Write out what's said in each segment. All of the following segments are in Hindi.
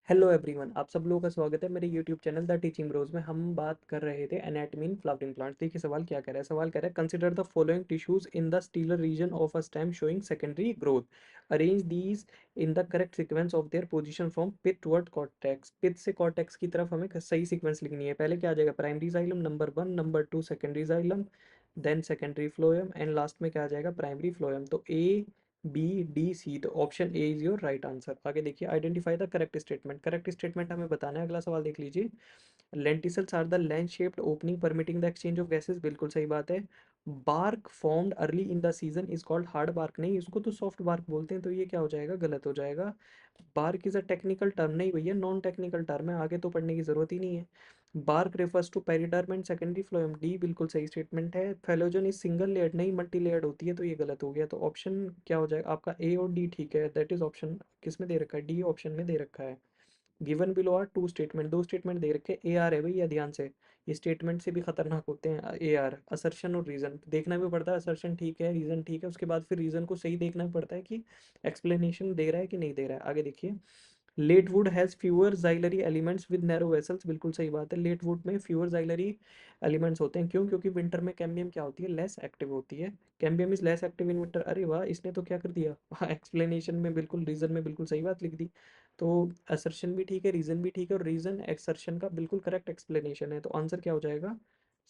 हेलो एवरीवन, आप सब लोगों का स्वागत है मेरे YouTube channel the teaching bros में। हम बात कर रहे थे एनाटॉमी इन फ्लावरिंग प्लांट्स। देखिए सवाल क्या कह रहा है। सवाल कह रहा है consider the following tissues in the stelar region of a stem showing secondary growth, arrange these in the correct sequence of their position from pith toward cortex. Pith से कॉर्टेक्स की तरफ हमें सही सीक्वेंस लिखनी है। पहले क्या आ जाएगा, primary xylem number 1, number 2 secondary xylem, then secondary phloem and last में क्या आ जाएगा, प्राइमरी फ्लोएम। तो ए बी डी सी, तो option A is your right answer. आगे देखिए, identify the correct statement. Correct statement हमें बताना है। अगला सवाल देख लीजिए। Lenticels are the lens shaped opening permitting the exchange of gases, बिल्कुल सही बात है। Bark formed early in the season is called hard bark, नहीं इसको तो सॉफ्ट बार्क बोलते हैं, तो ये क्या हो जाएगा, गलत हो जाएगा। Bark is a technical term, नहीं भैया नॉन टेक्निकल टर्म है, आगे तो पढ़ने की जरूरत ही नहीं है। Bark refers to periderm and secondary phloem, D बिल्कुल सही स्टेटमेंट है। फेलोजन इज सिंगल लेयर्ड, नहीं मल्टी लेयर्ड होती है, तो ये गलत हो गया। तो ऑप्शन क्या हो जाएगा आपका, ए और डी ठीक है। दैट इज ऑप्शन किस में दे रखा है, डी ऑप्शन में दे रखा है। Given below are two statement, दो स्टेटमेंट दे रखे। ए आर है भैया, ध्यान से। ये स्टेटमेंट से भी खतरनाक होते हैं ए आर। असर्शन और रीजन देखना भी पड़ता है, असर्शन ठीक है रीजन ठीक है, उसके बाद फिर रीजन को सही देखना भी पड़ता है कि एक्सप्लेनेशन दे रहा है कि नहीं दे रहा है। आगे देखिए, late wood has fewer xylary elements with narrow vessels, बिल्कुल सही बात है। लेट वुड में फ्यूअर जाइलरी एलिमेंट्स होते हैं, क्यों, क्योंकि विंटर में कैम्बियम क्या होती है, लेस एक्टिव होती है। Cambium is less active in winter, अरे वाह, इसने तो क्या कर दिया एक्सप्लेनेशन में बिल्कुल, रीजन में बिल्कुल सही बात लिख दी। तो असर्शन भी ठीक है, रीजन भी ठीक है, और रीजन एक्सर्शन का बिल्कुल करेक्ट एक्सप्लेनेशन है। तो आंसर क्या हो जाएगा,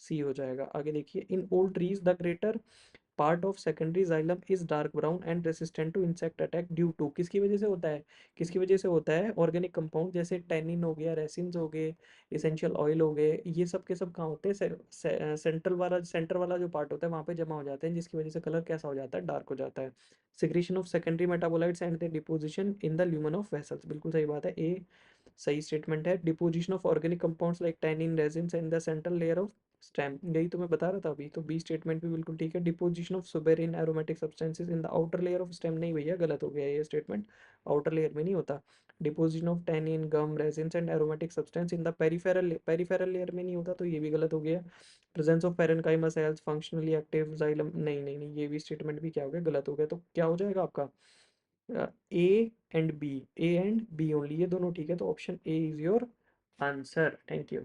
सी हो जाएगा। आगे देखिए, in old trees the greater part of secondary xylem is dark brown and resistant to insect attack due to, किसकी वजह से होता है, किसकी वजह से होता है, ऑर्गेनिक कंपाउंड जैसे टैनिन हो गया, रेसिन्स हो गए, इसेंशियल ऑयल हो गए, ये सब के सब कहाँ होते हैं, सेंटर वाला जो पार्ट होता है वहाँ पे जमा हो जाते हैं, जिसकी वजह से कलर कैसा हो जाता है, डार्क हो जाता है। Secretion of secondary metabolites and the deposition in the lumen of vessels, बिल्कुल सही बात है, ए सही स्टेटमेंट है। Deposition of organic compounds like tannin resins in the central layer of stem, यही तो मैं बता रहा था अभी। तो बी स्टेटमेंट भी बिल्कुल ठीक है। Deposition of suberin aromatic substances in the outer layer of stem, नहीं भैया गलत हो गया ये स्टेटमेंट, आउटर लेयर में नहीं होता। Deposition of tannin gum resins and aromatic substance in the peripheral layer में नहीं होता, तो ये भी गलत हो गया। Presence of parenchyma cells functionally active xylem, नहीं नहीं नहीं, ये भी स्टेटमेंट भी क्या हो गया, गलत हो गया। तो क्या हो जाएगा आपका, A and B, A and B only, ये दोनों ठीक है। तो option A is your answer. Thank you.